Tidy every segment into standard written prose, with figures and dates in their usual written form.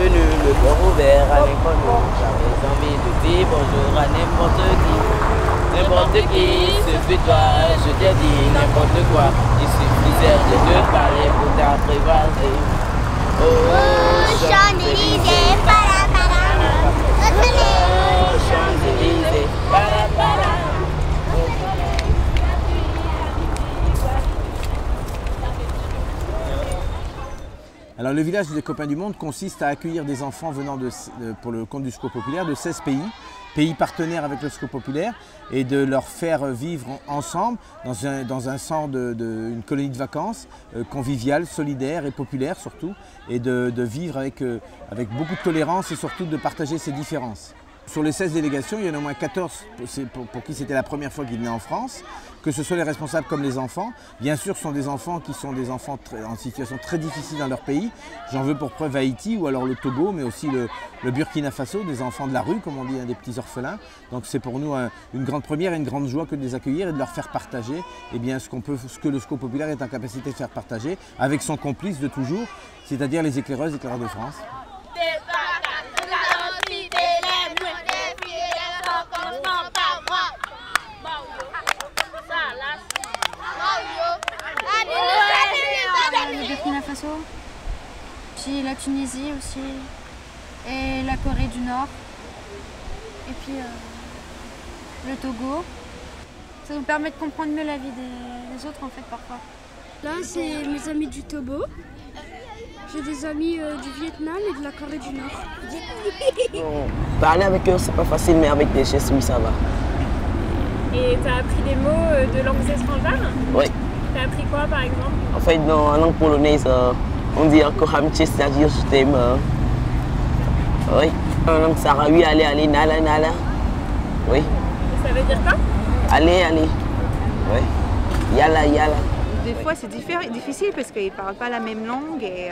bienvenue, le cœur ouvert à l'inconnu. J'avais envie de dire bonjour à n'importe qui. N'importe qui, ce fut toi, je t'ai dit n'importe quoi. Il suffisait de te parler pour t'apprivoiser. Oh, Champs-Élysées, para para. Oh, Champs-Élysées, para para. Alors le village des Copains du Monde consiste à accueillir des enfants venant pour le compte du Secours populaire de 16 pays partenaires avec le Secours populaire, et de leur faire vivre ensemble dans un centre une colonie de vacances conviviale, solidaire et populaire surtout, et de vivre avec beaucoup de tolérance et surtout de partager ses différences. Sur les 16 délégations, il y en a au moins 14 pour qui c'était la première fois qu'ils venaient en France, que ce soit les responsables comme les enfants. Bien sûr, ce sont des enfants qui sont des enfants en situation très difficile dans leur pays. J'en veux pour preuve Haïti ou alors le Togo, mais aussi le Burkina Faso, des enfants de la rue, comme on dit, des petits orphelins. Donc c'est pour nous une grande première et une grande joie que de les accueillir et de leur faire partager ce que le Secours populaire est en capacité de faire partager avec son complice de toujours, c'est-à-dire les éclaireurs de France. Le Burkina Faso, puis la Tunisie aussi, et la Corée du Nord, et puis le Togo. Ça nous permet de comprendre mieux la vie des autres en fait parfois. Là c'est mes amis du Togo, j'ai des amis du Vietnam et de la Corée du Nord. Parler avec eux c'est pas facile, mais avec des gestes oui ça va. Et tu as appris des mots de langues étrangères? Oui. Tu as appris quoi par exemple? En fait, en langue polonaise, on dit encore Hamchi, c'est-à-dire je t'aime. Oui. En langue sahraoui, allez, allez, nala, nala. Oui. Et ça veut dire quoi? Allez, allez. Oui. Yala, yala. Des fois, c'est difficile parce qu'ils ne parlent pas la même langue et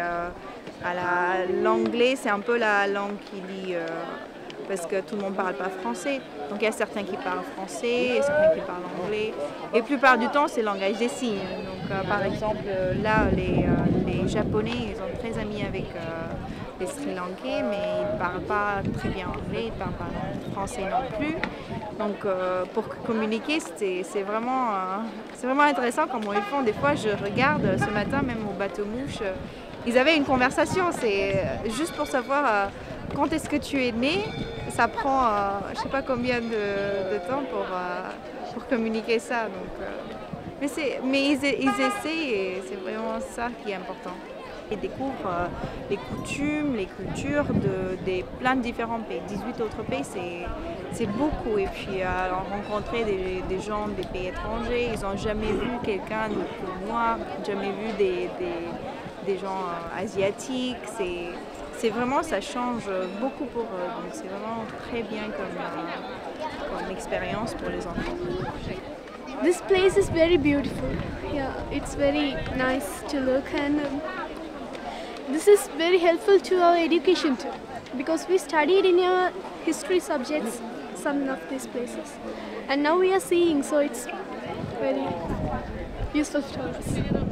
l'anglais, c'est un peu la langue qui lie. Parce que tout le monde ne parle pas français. Donc il y a certains qui parlent français et certains qui parlent anglais. Et la plupart du temps, c'est le langage des signes. Donc par exemple, là, les Japonais, ils sont très amis avec les Sri Lankais, mais ils ne parlent pas très bien anglais, ils ne parlent pas français non plus. Donc pour communiquer, c'est vraiment intéressant comment ils font. Des fois, je regarde ce matin, même au bateau-mouche, ils avaient une conversation. C'est juste pour savoir quand est-ce que tu es né. Ça prend je ne sais pas combien de temps pour communiquer ça. Donc, mais ils essaient et c'est vraiment ça qui est important. Ils découvrent les coutumes, les cultures de plein de différents pays. 18 autres pays, c'est beaucoup. Et puis rencontrer des gens des pays étrangers, ils n'ont jamais vu quelqu'un de plus noir, jamais vu des gens asiatiques. C'est vraiment, ça change beaucoup pour eux. Donc c'est vraiment très bien comme expérience pour les enfants. This place is very beautiful. Yeah, it's very nice to look, and this is very helpful to our education too, because we studied in our history subjects some of these places, and now we are seeing, so it's very useful to us.